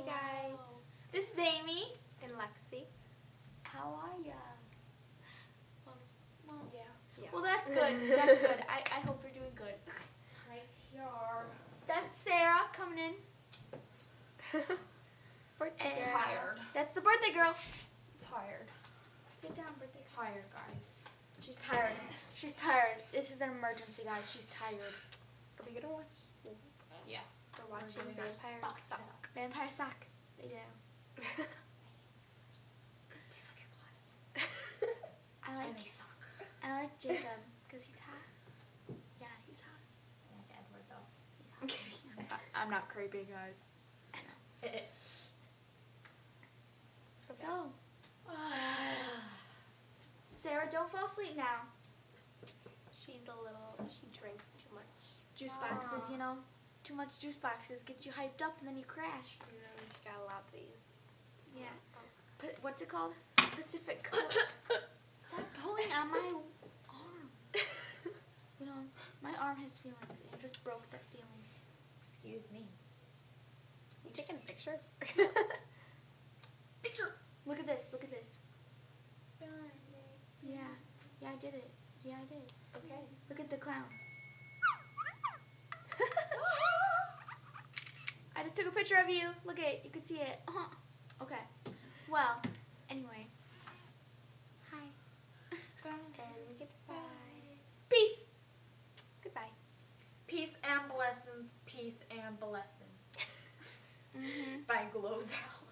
guys. This is Amy. And Lexi. How are ya? Yeah. Well, that's good. That's good. I hope you're doing good. Right here. That's Sarah coming in. Birthday And tired. That's the birthday girl. Tired. Sit down, birthday. Tired, guys. She's tired. She's tired. This is an emergency, guys. She's tired. Are we gonna watch? Yeah. We're watching doing our Vampire stock. Suck. Vampire Suck. They do. They suck your blood. I like Jacob because he's hot. Yeah, he's hot. I like Edward though. He's hot. I'm not creepy, guys. I know. So, Sarah, don't fall asleep now. She drinks too much. Juice boxes, you know. Too much juice boxes get you hyped up and then you crash. You know, she got a lot of these. Yeah. What's it called? Pacific Coast. Stop pulling on my arm. You know, my arm has feelings. It just broke that feeling. Excuse me. You taking a picture? Picture. Look at this. Look at this. Yeah. Yeah, I did it. Yeah, I did. Okay. Look at the clown. I just took a picture of you. Look at it. You can see it. Okay. Well, anyway. Hi. And goodbye. Peace. Goodbye. Peace and blessings, peace and blessings. By Glozell.